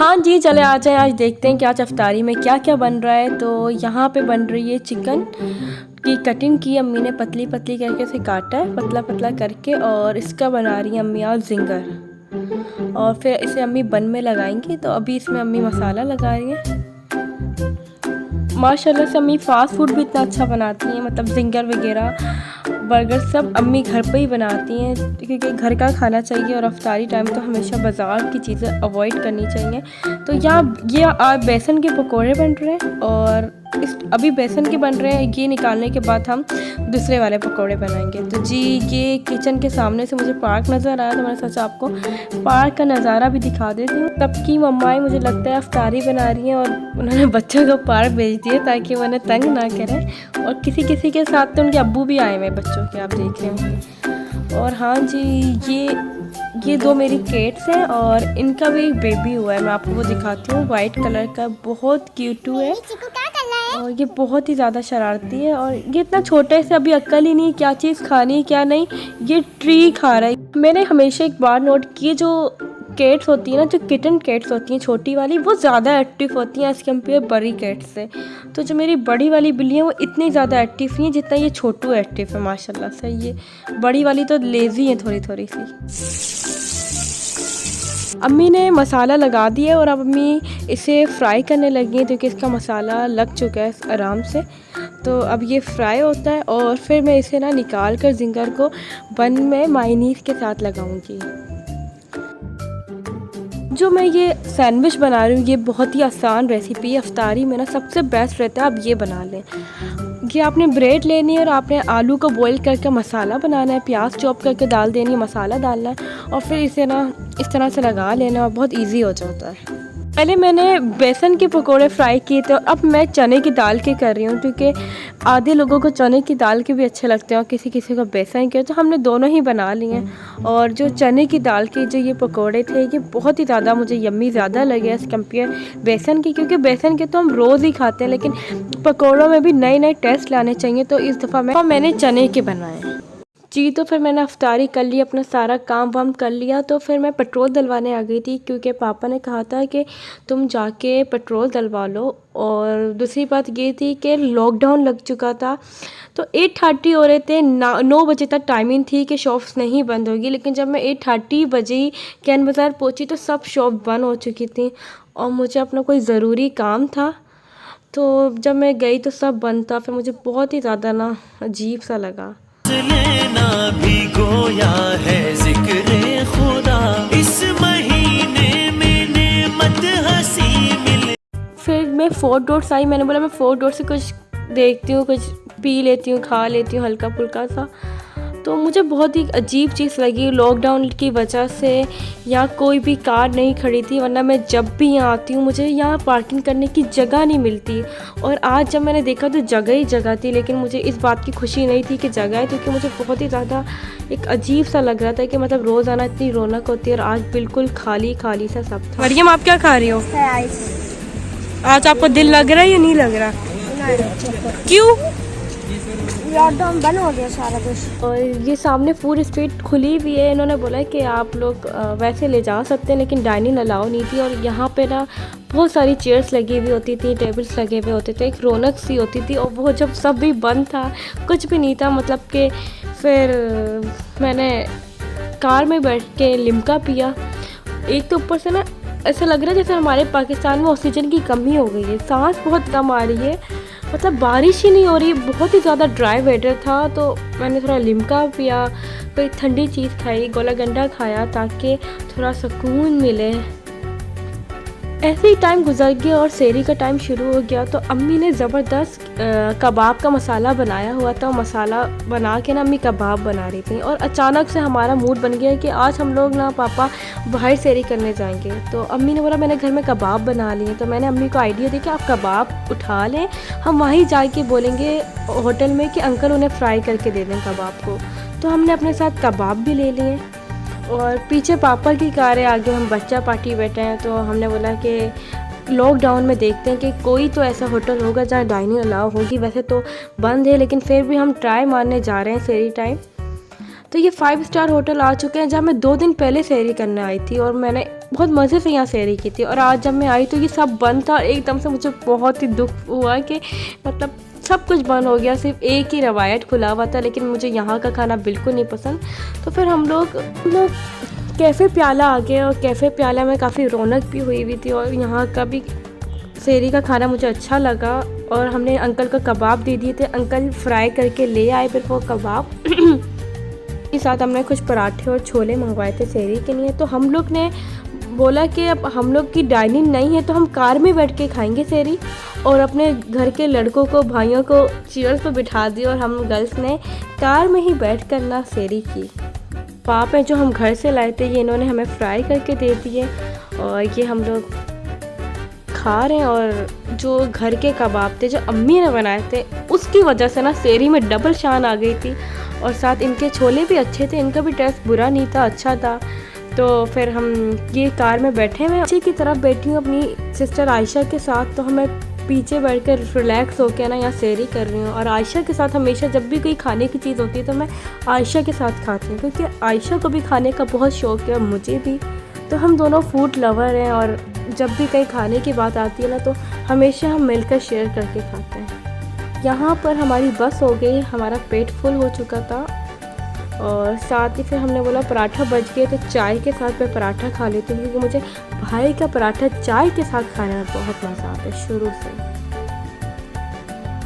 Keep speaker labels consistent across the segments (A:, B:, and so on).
A: हाँ जी, चले आ जाएँ। आज देखते हैं कि आज अफ्तारी में क्या क्या बन रहा है। तो यहाँ पे बन रही है चिकन की कटिंग की अम्मी ने पतली पतली करके इसे काटा है पतला पतला करके, और इसका बना रही है अम्मी आज जिंगर, और फिर इसे अम्मी बन में लगाएंगी। तो अभी इसमें अम्मी मसाला लगा रही है। माशाल्लाह से अम्मी फ़ास्ट फूड भी इतना अच्छा बनाती हैं, मतलब जिंगर वगैरह बर्गर सब अम्मी घर पे ही बनाती हैं, क्योंकि घर का खाना चाहिए और अफ्तारी टाइम तो हमेशा बाज़ार की चीज़ें अवॉइड करनी चाहिए। तो यहाँ ये बेसन के पकोड़े बन रहे हैं, और अभी बेसन के बन रहे हैं। ये निकालने के बाद हम दूसरे वाले पकोड़े बनाएंगे। तो जी ये किचन के सामने से मुझे पार्क नज़र आया, तो मैंने सोचा आपको पार्क का नज़ारा भी दिखा देती हूँ। तब की मम्माएँ मुझे लगता है अफ्तारी बना रही हैं और उन्होंने बच्चों को पार्क भेज दिए ताकि वो उन्हें तंग ना करें, और किसी किसी के साथ तो उनके अब्बू भी आए हुए बच्चों के, आप देख रहे होंगे। और हाँ जी ये दो मेरी केट्स हैं और इनका भी एक बेबी हुआ है। मैं आपको वो दिखाती हूँ, वाइट कलर का, बहुत क्यूटू है और ये बहुत ही ज़्यादा शरारती है। और ये इतना छोटे से अभी अक्ल ही नहीं क्या चीज़ खानी क्या नहीं, ये ट्री खा रहा है। मैंने हमेशा एक बार नोट की, जो कैट्स होती है ना, जो किटन कैट्स होती हैं छोटी वाली, वो ज़्यादा एक्टिव होती हैं एज़ कम्पेयर बड़ी कैट्स से। तो जो मेरी बड़ी वाली बिल्ली है वो इतनी ज़्यादा एक्टिव नहीं है जितना ये छोटू एक्टिव है माशाल्लाह से। ये बड़ी वाली तो लेज़ी है थोड़ी थोड़ी सी। अम्मी ने मसाला लगा दिया और अब अम्मी इसे फ्राई करने लगी हैं, क्योंकि इसका मसाला लग चुका है आराम से। तो अब ये फ्राई होता है और फिर मैं इसे ना निकाल कर जिंगर को बन में मायनीज़ के साथ लगाऊंगी। जो मैं ये सैंडविच बना रही हूँ ये बहुत ही आसान रेसिपी है, अफ्तारी में ना सबसे बेस्ट रहता है। आप ये बना लें, ये आपने ब्रेड लेनी है और आपने आलू को बॉईल करके मसाला बनाना है, प्याज चॉप करके डाल देनी है, मसाला डालना है और फिर इसे ना इस तरह से लगा लेना और बहुत इजी हो जाता है। पहले मैंने बेसन के पकोड़े फ्राई किए थे, अब मैं चने की दाल के कर रही हूँ, क्योंकि आधे लोगों को चने की दाल के भी अच्छे लगते हैं और किसी किसी को बेसन के, तो हमने दोनों ही बना लिए हैं। और जो चने की दाल के जो ये पकोड़े थे ये बहुत ही ज़्यादा मुझे यम्मी ज़्यादा लगे एज़ कम्पेयर बेसन की, क्योंकि बेसन के तो हम रोज़ ही खाते हैं, लेकिन पकौड़ों में भी नए नए टेस्ट लाने चाहिए। तो इस दफ़ा मैंने चने के बनाए जी। तो फिर मैंने अफ्तारी कर ली, अपना सारा काम वाम कर लिया। तो फिर मैं पेट्रोल डलवाने आ गई थी, क्योंकि पापा ने कहा था कि तुम जाके पेट्रोल डलवा लो। और दूसरी बात ये थी कि लॉकडाउन लग चुका था, तो 8:30 हो रहे थे, 9 बजे तक टाइमिंग थी कि शॉप्स नहीं बंद होगी। लेकिन जब मैं 8:30 बजे ही कैन बाज़ार पहुँची तो सब शॉप बंद हो चुकी थी और मुझे अपना कोई ज़रूरी काम था। तो जब मैं गई तो सब बंद था, फिर मुझे बहुत ही ज़्यादा ना अजीब सा लगा।
B: लेना भी गोया है ज़िक्र खुदा, इस महीने में नेमत हसी मिले।
A: फिर मैं फोर्ट डॉट्स आई, मैंने बोला मैं फोर्ट डॉट से कुछ देखती हूँ, कुछ पी लेती हूँ, खा लेती हूँ हल्का फुल्का सा। तो मुझे बहुत ही अजीब चीज़ लगी, लॉकडाउन की वजह से यहाँ कोई भी कार नहीं खड़ी थी, वरना मैं जब भी यहाँ आती हूँ मुझे यहाँ पार्किंग करने की जगह नहीं मिलती। और आज जब मैंने देखा तो जगह ही जगह थी, लेकिन मुझे इस बात की खुशी नहीं थी कि जगह है, क्योंकि मुझे बहुत ही ज़्यादा एक अजीब सा लग रहा था कि मतलब रोज़ाना इतनी रौनक होती है और आज बिल्कुल खाली खाली सा सब था। मरियम आप क्या खा रही हो? आज आपको दिल लग रहा है या नहीं लग रहा? क्यों?
C: लॉकडाउन बंद हो गया सारा कुछ।
A: और ये सामने फूड स्ट्रीट खुली भी है, इन्होंने बोला है कि आप लोग वैसे ले जा सकते हैं, लेकिन डाइनिंग अलाउ नहीं थी। और यहाँ पे ना बहुत सारी चेयर्स लगी हुई होती थी, टेबल्स लगे हुए होते थे, एक रौनक सी होती थी। और वो जब सब भी बंद था, कुछ भी नहीं था, मतलब कि फिर मैंने कार में बैठ के लिम्का पिया। एक तो ऊपर से ना ऐसा लग रहा है जैसे हमारे पाकिस्तान में ऑक्सीजन की कमी हो गई है, सांस बहुत कम आ रही है, मतलब बारिश ही नहीं हो रही, बहुत ही ज़्यादा ड्राई वेदर था। तो मैंने थोड़ा लिम्का पिया, कोई ठंडी चीज़ खाई, गोला गंडा खाया ताकि थोड़ा सुकून मिले। ऐसे ही टाइम गुजर गया और सेहरी का टाइम शुरू हो गया। तो अम्मी ने ज़बरदस्त कबाब का मसाला बनाया हुआ था, मसाला बना के ना अम्मी कबाब बना रही थी। और अचानक से हमारा मूड बन गया कि आज हम लोग ना पापा बाहर सेहरी करने जाएंगे। तो अम्मी ने बोला मैंने घर में कबाब बना लिए। तो मैंने अम्मी को आइडिया दी कि आप कबाब उठा लें, हम वहीं जाके बोलेंगे होटल में कि अंकल उन्हें फ्राई करके दे दें कबाब को। तो हमने अपने साथ कबाब भी ले लिए और पीछे पापा की कार है, आगे हम बच्चा पार्टी बैठे हैं। तो हमने बोला कि लॉकडाउन में देखते हैं कि कोई तो ऐसा होटल होगा जहाँ डाइनिंग अलाउ होगी, वैसे तो बंद है लेकिन फिर भी हम ट्राई मारने जा रहे हैं सेहरी टाइम। तो ये 5 स्टार होटल आ चुके हैं जहाँ मैं 2 दिन पहले सहरी करने आई थी और मैंने बहुत मज़े से यहाँ सहरी की थी। और आज जब मैं आई तो ये सब बंद था और एकदम से मुझे बहुत ही दुख हुआ कि मतलब सब कुछ बंद हो गया, सिर्फ एक ही रवायत खुला हुआ था, लेकिन मुझे यहाँ का खाना बिल्कुल नहीं पसंद। तो फिर हम लोग कैफ़े प्याला आ गए और कैफ़े प्याला में काफ़ी रौनक भी हुई थी और यहाँ का भी सहरी का खाना मुझे अच्छा लगा। और हमने अंकल को कबाब दे दिए थे, अंकल फ्राई करके ले आए फिर वो कबाब के साथ हमने कुछ पराठे और छोले मंगवाए थे सहरी के लिए। तो हम लोग ने बोला कि अब हम लोग की डाइनिंग नहीं है तो हम कार में बैठ के खाएंगे सहरी, और अपने घर के लड़कों को भाइयों को चेयर्स पर बिठा दिया और हम गर्ल्स ने कार में ही बैठ कर ना सहरी की। पाप है जो हम घर से लाए थे ये इन्होंने हमें फ्राई करके दे दिए और ये हम लोग खा रहे हैं। और जो घर के कबाब थे जो अम्मी ने बनाए थे उसकी वजह से ना सहरी में डबल शान आ गई थी। और साथ इनके छोले भी अच्छे थे, इनका भी टेस्ट बुरा नहीं था, अच्छा था। तो फिर हम ये कार में बैठे हुए पीछे की तरफ बैठी हूँ अपनी सिस्टर आयशा के साथ। तो हमें पीछे बैठकर रिलैक्स होकर ना यहाँ सहरी कर रही हूँ। और आयशा के साथ हमेशा जब भी कोई खाने की चीज़ होती है तो मैं आयशा के साथ खाती हूँ, क्योंकि आयशा को भी खाने का बहुत शौक़ है और मुझे भी। तो हम दोनों फूड लवर हैं और जब भी कहीं खाने की बात आती है ना तो हमेशा हम मिलकर शेयर करके खाते हैं। यहाँ पर हमारी बस हो गई, हमारा पेट फुल हो चुका था और साथ ही फिर हमने बोला पराठा बच गए तो चाय के साथ मैं पराठा खा लेती हूँ, क्योंकि मुझे भाई का पराठा चाय के साथ खाने में बहुत मज़ा आता है शुरू से।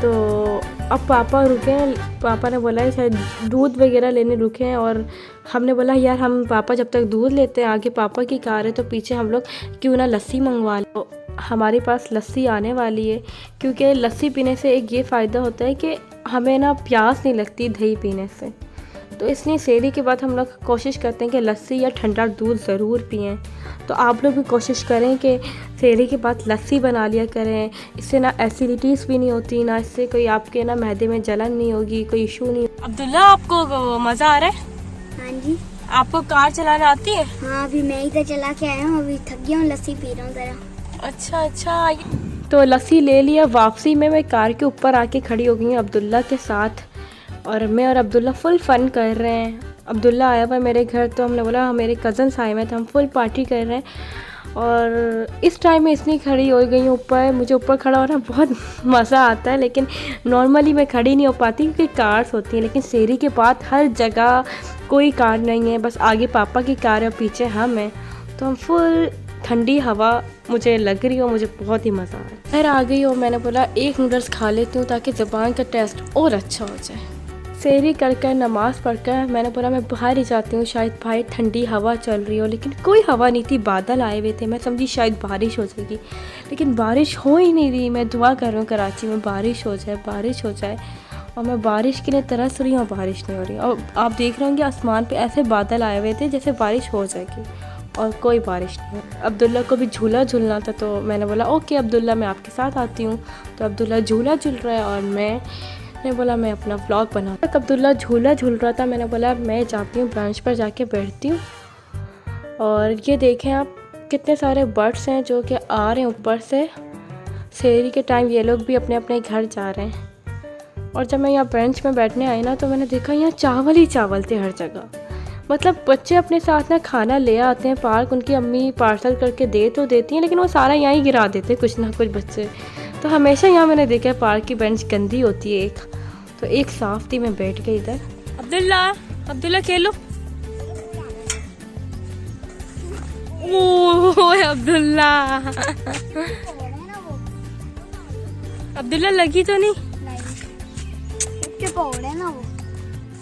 A: तो अब पापा रुके हैं, पापा ने बोला है शायद दूध वगैरह लेने रुके हैं और हमने बोला यार हम पापा जब तक दूध लेते हैं, आगे पापा की कार है तो पीछे हम लोग क्यों ना लस्सी मंगवा लें। तो हमारे पास लस्सी आने वाली है, क्योंकि लस्सी पीने से एक ये फ़ायदा होता है कि हमें ना प्यास नहीं लगती दही पीने से। तो इसलिए सहरी के बाद हम लोग कोशिश करते हैं कि लस्सी या ठंडा दूध ज़रूर पिएं। तो आप लोग भी कोशिश करें कि सहरी के बाद लस्सी बना लिया करें, इससे ना एसिडिटीज़ भी नहीं होती, ना इससे कोई आपके ना मैदे में जलन नहीं होगी, कोई इशू नहीं। अब्दुल्ला आपको मज़ा आ रहा है?
C: हाँ जी।
A: आपको कार चलाना आती है?
C: हाँ अभी मैं इधर चला के आया हूँ, अभी थक गया हूँ, लस्सी पी रहा हूँ ज़रा।
A: अच्छा। तो लस्सी ले लिया, वापसी में मैं कार के ऊपर आके खड़ी हो गई हूँ अब्दुल्ला के साथ और मैं और अब्दुल्ला फुल फन कर रहे हैं। अब्दुल्ला आया हुआ मेरे घर तो हमने बोला मेरे कज़न्स आए हुए तो हम फुल पार्टी कर रहे हैं। और इस टाइम में इसलिए खड़ी हो गई हूँ ऊपर, मुझे ऊपर खड़ा होना बहुत मज़ा आता है, लेकिन नॉर्मली मैं खड़ी नहीं हो पाती क्योंकि कार्स होती हैं। लेकिन सहरी के बाद हर जगह कोई कार नहीं है, बस आगे पापा की कार है और पीछे हम हैं, तो हम फुल ठंडी हवा मुझे लग रही हो, मुझे बहुत ही मज़ा आ रहा है। फिर आ गई हो, मैंने बोला एक नूडल्स खा लेती हूँ ताकि ज़ुबान का टेस्ट और अच्छा हो जाए। सहरी कर नमाज़ पढ़कर मैंने बोला मैं बाहर ही जाती हूँ, शायद भाई ठंडी हवा चल रही हो, लेकिन कोई हवा नहीं थी, बादल आए हुए थे, मैं समझी शायद बारिश हो जाएगी, लेकिन बारिश हो ही नहीं रही। मैं दुआ कर रही हूँ कराची में बारिश हो जाए और मैं बारिश के लिए तरस रही हूँ, बारिश नहीं हो रही। और आप देख रहे होंगे आसमान पे ऐसे बादल आए हुए थे जैसे बारिश हो जाएगी और कोई बारिश नहीं हो। अब्दुल्ला को भी झूला झूलना था तो मैंने बोला ओके अब्दुल्ला मैं आपके साथ आती हूँ। तो अब्दुल्ला झूला झूल रहा है और मैंने बोला मैं अपना व्लॉग बना। अब्दुल्ला झूला झूल रहा था, मैंने बोला मैं जाती हूँ बेंच पर जाके बैठती हूँ। और ये देखें आप कितने सारे बर्ड्स हैं जो कि आ रहे हैं ऊपर से। सहरी के टाइम ये लोग भी अपने अपने घर जा रहे हैं। और जब मैं यहाँ बेंच में बैठने आई ना तो मैंने देखा यहाँ चावल ही चावल थे हर जगह। मतलब बच्चे अपने साथ ना खाना ले आते हैं पार्क, उनकी अम्मी पार्सल करके दे तो देती हैं, लेकिन वो सारा यहाँ ही गिरा देते कुछ ना कुछ बच्चे। तो हमेशा यहाँ मैंने देखा है पार्क की बेंच गंदी होती है, तो एक साफ थी, मैं बैठ गई इधर। अब्दुल्ला खेलो। ओह अब्दुल्ला लगी तो नहीं?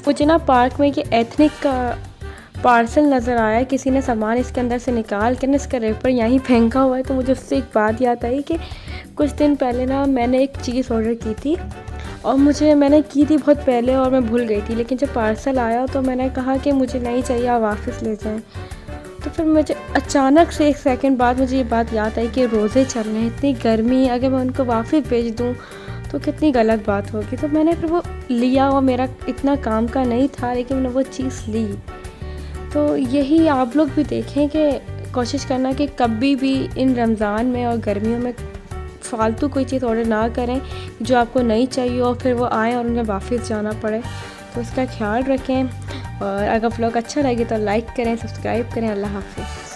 A: मुझे ना पार्क में ये एथनिक का पार्सल नज़र आया, किसी ने सामान इसके अंदर से निकाल के ना इसका रैपर यहीं फेंका हुआ है। तो मुझे उससे एक बात याद आई कि कुछ दिन पहले ना मैंने एक चीज़ ऑर्डर की थी और मैंने की थी बहुत पहले और मैं भूल गई थी, लेकिन जब पार्सल आया तो मैंने कहा कि मुझे नहीं चाहिए, आप वापस ले जाएं। तो फिर मुझे अचानक से एक सेकंड बाद मुझे ये बात याद आई कि रोज़े चल रहे हैं, इतनी गर्मी, अगर मैं उनको वापस भेज दूँ तो कितनी गलत बात होगी। तो मैंने फिर वो लिया और मेरा इतना काम का नहीं था, लेकिन मैंने वो चीज़ ली। तो यही आप लोग भी देखें कि कोशिश करना कि कभी भी इन रमज़ान में और गर्मियों में फालतू कोई चीज़ ऑर्डर ना करें जो आपको नहीं चाहिए और फिर वो आए और उन्हें वापस जाना पड़े। तो उसका ख्याल रखें और अगर व्लॉग अच्छा लगे तो लाइक करें, सब्सक्राइब करें। अल्लाह हाफिज़।